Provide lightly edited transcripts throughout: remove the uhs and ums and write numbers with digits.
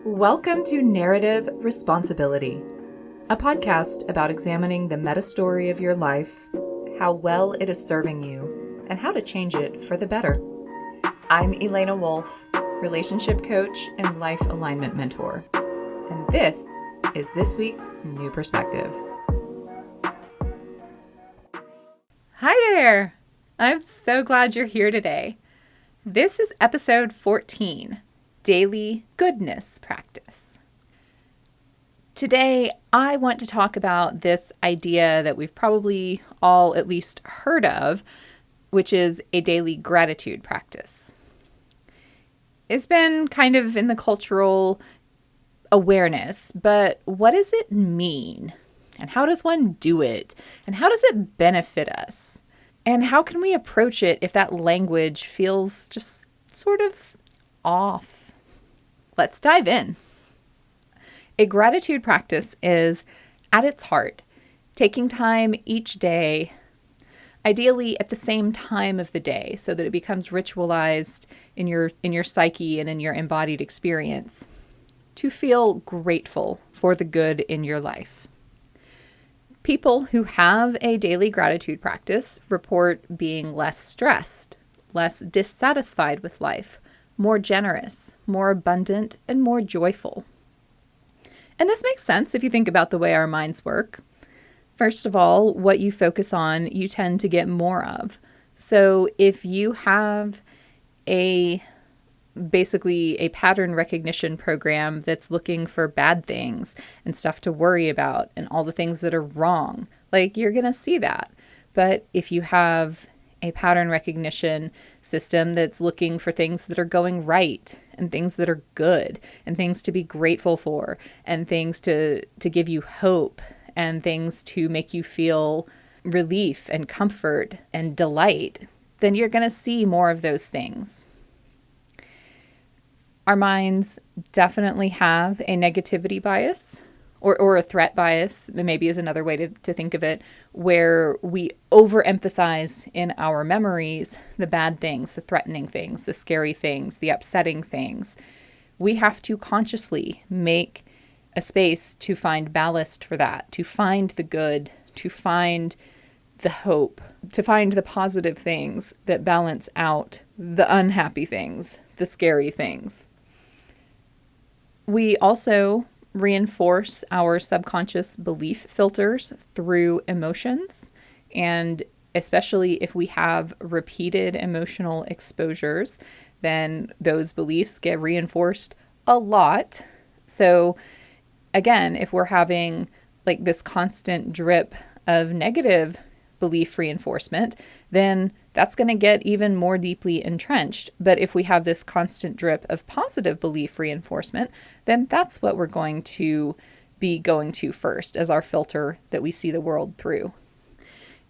Welcome to Narrative Responsibility, a podcast about examining the meta story of your life, how well it is serving you, and how to change it for the better. I'm Elena Wolf, relationship coach and life alignment mentor, and this is this week's New Perspective. Hi there! I'm so glad you're here today. This is episode 14. Daily Goodness Practice. Today, I want to talk about this idea that we've probably all at least heard of, which is a daily gratitude practice. It's been kind of in the cultural awareness, but what does it mean? And how does one do it? And how does it benefit us? And how can we approach it if that language feels just sort of off? Let's dive in. A gratitude practice is, at its heart, taking time each day, ideally at the same time of the day, so that it becomes ritualized in your psyche and in your embodied experience, to feel grateful for the good in your life. People who have a daily gratitude practice report being less stressed, less dissatisfied with life, more generous, more abundant, and more joyful. And this makes sense if you think about the way our minds work. First of all, what you focus on, you tend to get more of. So if you have basically a pattern recognition program that's looking for bad things and stuff to worry about and all the things that are wrong, you're going to see that. But if you have a pattern recognition system that's looking for things that are going right and things that are good and things to be grateful for and things to give you hope and things to make you feel relief and comfort and delight, then you're going to see more of those things. Our minds definitely have a negativity bias or a threat bias, maybe is another way to think of it, where we overemphasize in our memories the bad things, the threatening things, the scary things, the upsetting things. We have to consciously make a space to find ballast for that, to find the good, to find the hope, to find the positive things that balance out the unhappy things, the scary things. We also reinforce our subconscious belief filters through emotions, and especially if we have repeated emotional exposures, then those beliefs get reinforced a lot. So again, if we're having this constant drip of negative belief reinforcement, then that's going to get even more deeply entrenched. But if we have this constant drip of positive belief reinforcement, then that's what we're going to be going to first as our filter that we see the world through.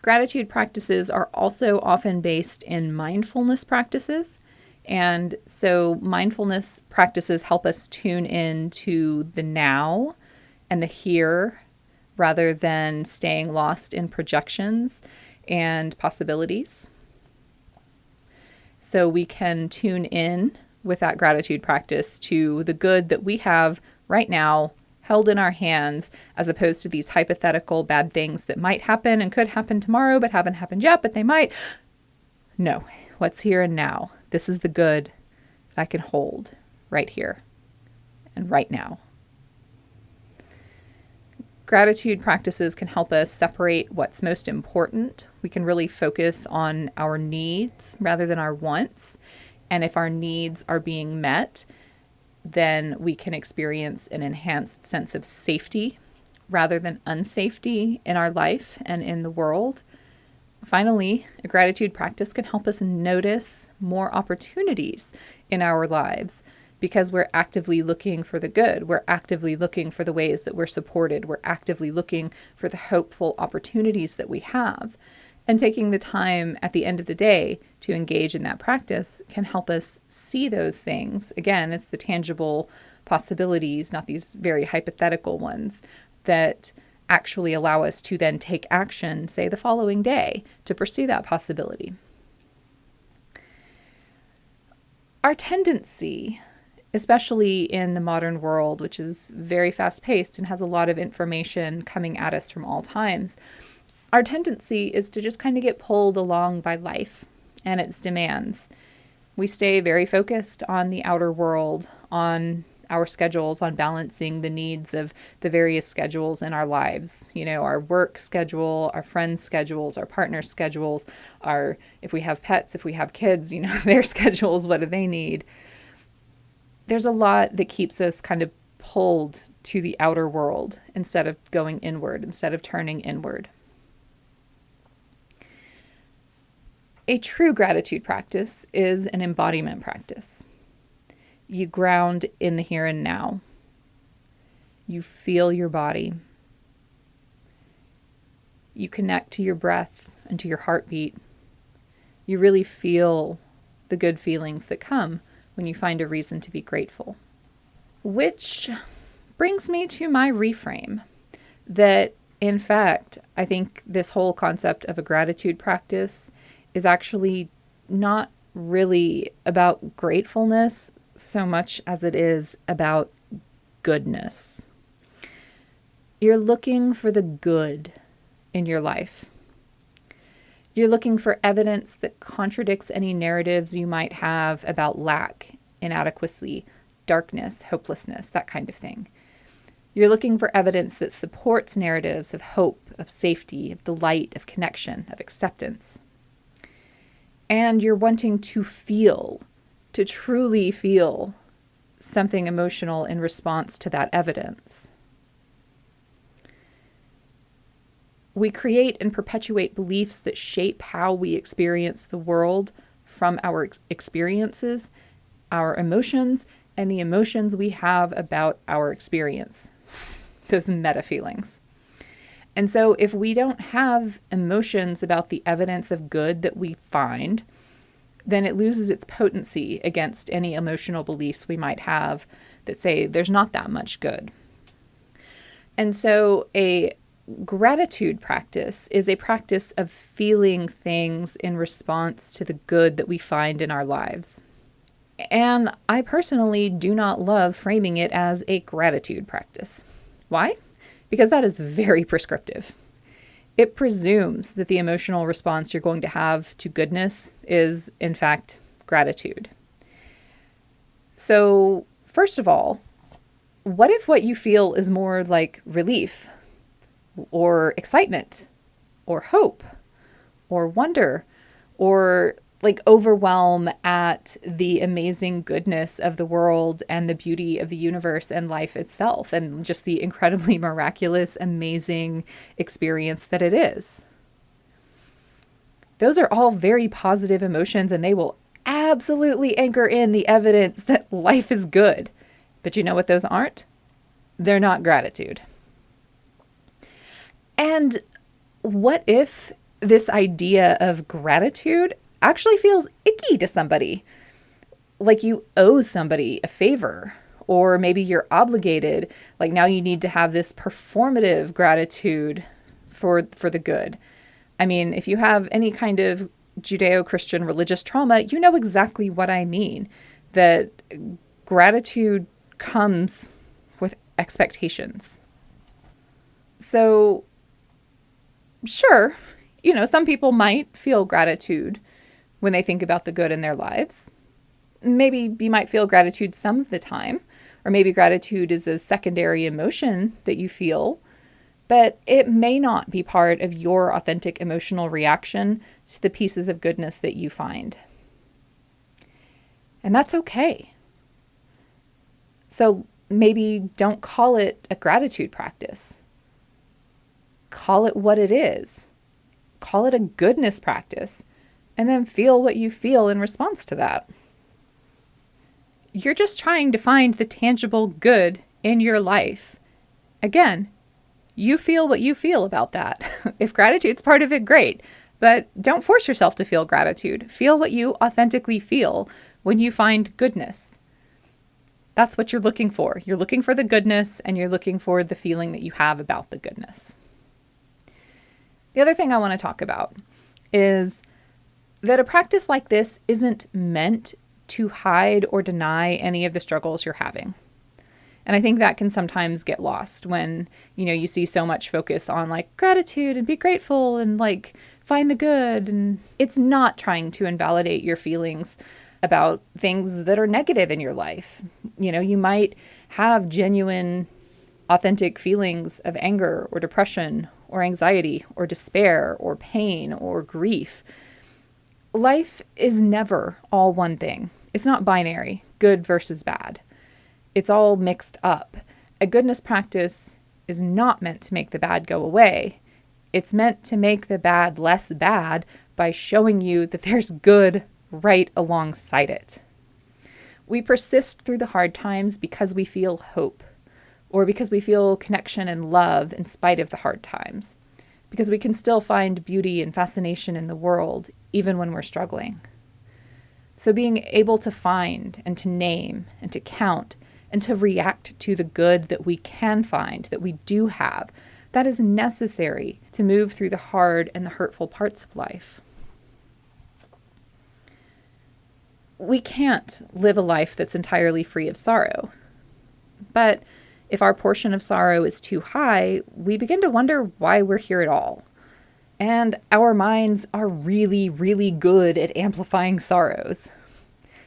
Gratitude practices are also often based in mindfulness practices. And so mindfulness practices help us tune in to the now and the here, rather than staying lost in projections and possibilities. So we can tune in with that gratitude practice to the good that we have right now held in our hands, as opposed to these hypothetical bad things that might happen and could happen tomorrow but haven't happened yet, but they might. No, what's here and now? This is the good that I can hold right here and right now. Gratitude practices can help us separate what's most important. We can really focus on our needs rather than our wants. And if our needs are being met, then we can experience an enhanced sense of safety rather than unsafety in our life and in the world. Finally, a gratitude practice can help us notice more opportunities in our lives, because we're actively looking for the good. We're actively looking for the ways that we're supported. We're actively looking for the hopeful opportunities that we have. And taking the time at the end of the day to engage in that practice can help us see those things. Again, it's the tangible possibilities, not these very hypothetical ones, that actually allow us to then take action, say the following day, to pursue that possibility. Our tendency especially in the modern world, which is very fast paced and has a lot of information coming at us from all times. Our tendency is to just kind of get pulled along by life and its demands. We stay very focused on the outer world, on our schedules, on balancing the needs of the various schedules in our lives. You know, our work schedule, our friends' schedules, our partners' schedules, if we have pets, if we have kids, you know, their schedules, what do they need? There's a lot that keeps us kind of pulled to the outer world instead of going inward, instead of turning inward. A true gratitude practice is an embodiment practice. You ground in the here and now. You feel your body. You connect to your breath and to your heartbeat. You really feel the good feelings that come when you find a reason to be grateful. Which brings me to my reframe that, in fact, I think this whole concept of a gratitude practice is actually not really about gratefulness so much as it is about goodness. You're looking for the good in your life. You're looking for evidence that contradicts any narratives you might have about lack, inadequacy, darkness, hopelessness, that kind of thing. You're looking for evidence that supports narratives of hope, of safety, of delight, of connection, of acceptance. And you're wanting to truly feel something emotional in response to that evidence. We create and perpetuate beliefs that shape how we experience the world from our experiences, our emotions, and the emotions we have about our experience, those meta feelings. And so if we don't have emotions about the evidence of good that we find, then it loses its potency against any emotional beliefs we might have that say there's not that much good. And so a gratitude practice is a practice of feeling things in response to the good that we find in our lives. And I personally do not love framing it as a gratitude practice. Why? Because that is very prescriptive. It presumes that the emotional response you're going to have to goodness is, in fact, gratitude. So, first of all, what if what you feel is more like relief, or excitement, or hope, or wonder, or like overwhelm at the amazing goodness of the world and the beauty of the universe and life itself, and just the incredibly miraculous, amazing experience that it is? Those are all very positive emotions, and they will absolutely anchor in the evidence that life is good. But you know what those aren't? They're not gratitude. And what if this idea of gratitude actually feels icky to somebody? Like you owe somebody a favor, or maybe you're obligated. Like now you need to have this performative gratitude for the good. I mean, if you have any kind of Judeo-Christian religious trauma, you know exactly what I mean. That gratitude comes with expectations. So, sure, you know, some people might feel gratitude when they think about the good in their lives. Maybe you might feel gratitude some of the time, or maybe gratitude is a secondary emotion that you feel, but it may not be part of your authentic emotional reaction to the pieces of goodness that you find. And that's okay. So maybe don't call it a gratitude practice. Call it what it is. Call it a goodness practice. And then feel what you feel in response to that. You're just trying to find the tangible good in your life. Again, you feel what you feel about that. If gratitude's part of it, great. But don't force yourself to feel gratitude. Feel what you authentically feel when you find goodness. That's what you're looking for. You're looking for the goodness, and you're looking for the feeling that you have about the goodness. The other thing I want to talk about is that a practice like this isn't meant to hide or deny any of the struggles you're having. And I think that can sometimes get lost when, you see so much focus on like gratitude and be grateful and like find the good. And it's not trying to invalidate your feelings about things that are negative in your life. You might have genuine, authentic feelings of anger or depression or anxiety or despair or pain or grief. Life is never all one thing. It's not binary, good versus bad. It's all mixed up. A goodness practice is not meant to make the bad go away. It's meant to make the bad less bad by showing you that there's good right alongside it. We persist through the hard times because we feel hope, or because we feel connection and love in spite of the hard times, because we can still find beauty and fascination in the world even when we're struggling. So being able to find and to name and to count and to react to the good that we can find, that we do have, that is necessary to move through the hard and the hurtful parts of life. We can't live a life that's entirely free of sorrow. But if our portion of sorrow is too high, we begin to wonder why we're here at all. And our minds are really, really good at amplifying sorrows.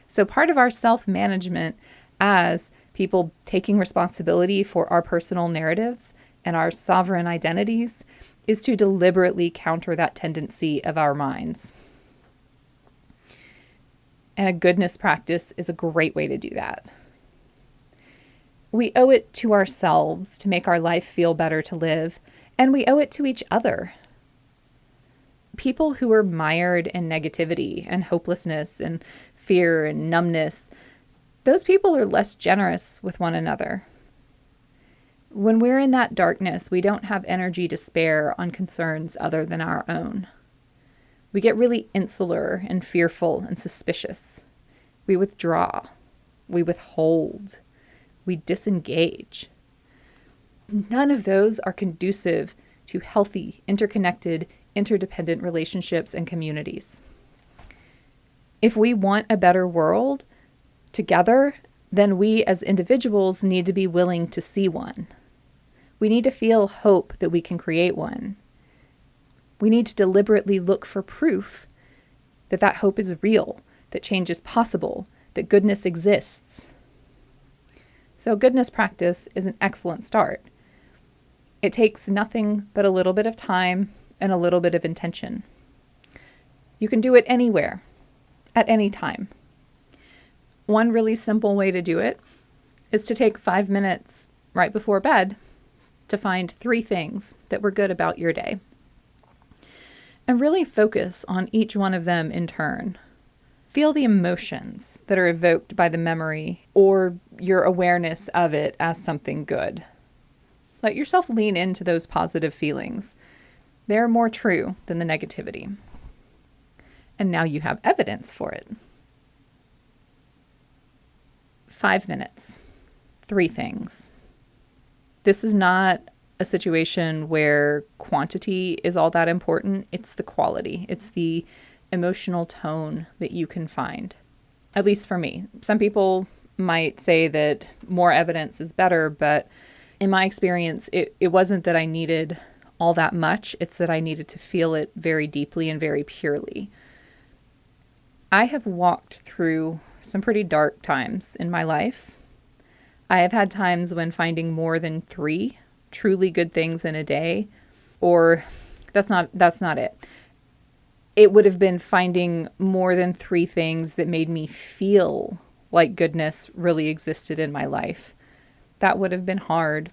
So part of our self-management as people taking responsibility for our personal narratives and our sovereign identities is to deliberately counter that tendency of our minds. And a goodness practice is a great way to do that. We owe it to ourselves to make our life feel better to live, and we owe it to each other. People who are mired in negativity and hopelessness and fear and numbness, those people are less generous with one another. When we're in that darkness, we don't have energy to spare on concerns other than our own. We get really insular and fearful and suspicious. We withdraw. We withhold. We disengage. None of those are conducive to healthy, interconnected, interdependent relationships and communities. If we want a better world together, then we as individuals need to be willing to see one. We need to feel hope that we can create one. We need to deliberately look for proof that that hope is real, that change is possible, that goodness exists. So goodness practice is an excellent start. It takes nothing but a little bit of time and a little bit of intention. You can do it anywhere, at any time. One really simple way to do it is to take 5 minutes right before bed to find 3 things that were good about your day. And really focus on each one of them in turn. Feel the emotions that are evoked by the memory or your awareness of it as something good. Let yourself lean into those positive feelings. They're more true than the negativity. And now you have evidence for it. 5 minutes. 3 things. This is not a situation where quantity is all that important. It's the quality. It's the emotional tone that you can find. At least for me. Some people might say that more evidence is better, but in my experience, it wasn't that I needed all that much. It's that I needed to feel it very deeply and very purely. I have walked through some pretty dark times in my life. I have had times when finding more than 3 truly good things in a day, or that's not it. It would have been finding more than 3 things that made me feel like goodness really existed in my life. That would have been hard,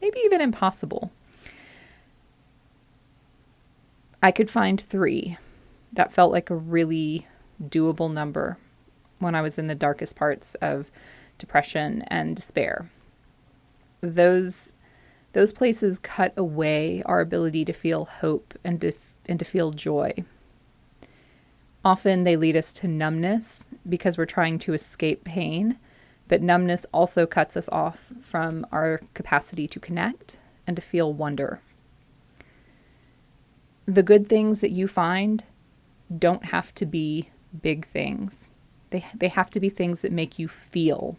maybe even impossible. I could find 3. That felt like a really doable number when I was in the darkest parts of depression and despair. Those places cut away our ability to feel hope and to feel joy. Often they lead us to numbness because we're trying to escape pain, but numbness also cuts us off from our capacity to connect and to feel wonder. The good things that you find don't have to be big things. They have to be things that make you feel.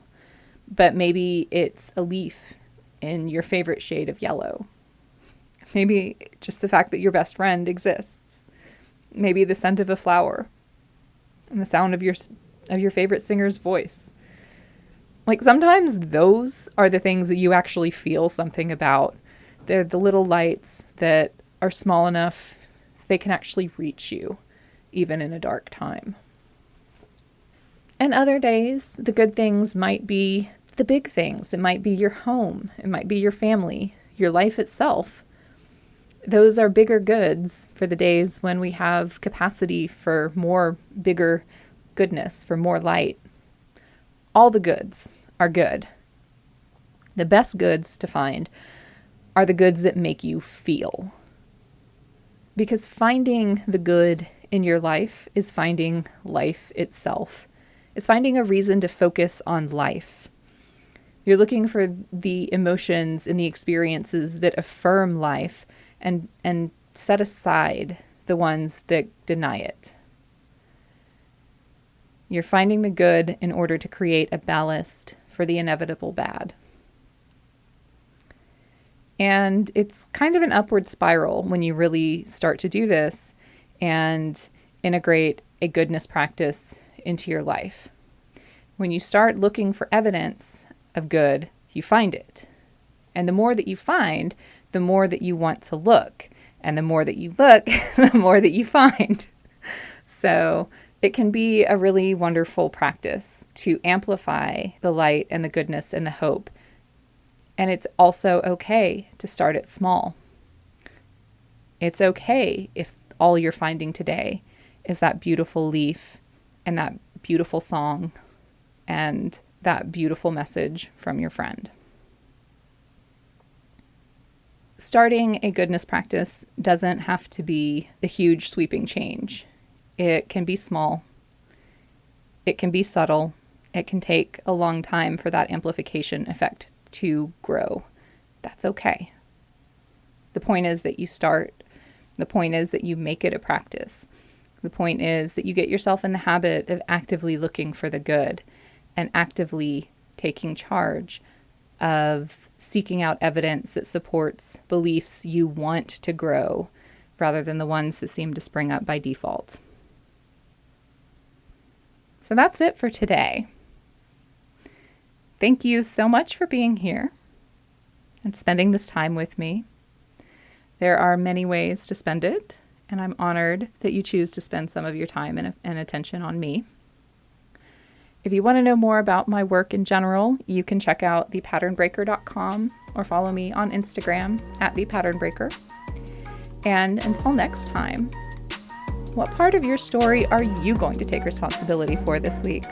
But maybe it's a leaf in your favorite shade of yellow. Maybe just the fact that your best friend exists. Maybe the scent of a flower and the sound of your favorite singer's voice. Like, sometimes those are the things that you actually feel something about. They're the little lights that are small enough they can actually reach you, even in a dark time. And other days, the good things might be the big things. It might be your home. It might be your family, your life itself. Those are bigger goods for the days when we have capacity for more bigger goodness, for more light. All the goods are good. The best goods to find are the goods that make you feel. Because finding the good in your life is finding life itself. It's finding a reason to focus on life. You're looking for the emotions and the experiences that affirm life and set aside the ones that deny it. You're finding the good in order to create a ballast for the inevitable bad. And it's kind of an upward spiral when you really start to do this and integrate a goodness practice into your life. When you start looking for evidence of good, you find it. And the more that you find, the more that you want to look. And the more that you look, the more that you find. So it can be a really wonderful practice to amplify the light and the goodness and the hope. And it's also okay to start it small. It's okay if all you're finding today is that beautiful leaf and that beautiful song and that beautiful message from your friend. Starting a goodness practice doesn't have to be a huge sweeping change. It can be small. It can be subtle. It can take a long time for that amplification effect to grow. That's okay. The point is that you start. The point is that you make it a practice. The point is that you get yourself in the habit of actively looking for the good and actively taking charge of seeking out evidence that supports beliefs you want to grow rather than the ones that seem to spring up by default. So that's it for today. Thank you so much for being here and spending this time with me. There are many ways to spend it, and I'm honored that you choose to spend some of your time and attention on me. If you want to know more about my work in general, you can check out thepatternbreaker.com or follow me on Instagram at thepatternbreaker. And until next time, what part of your story are you going to take responsibility for this week?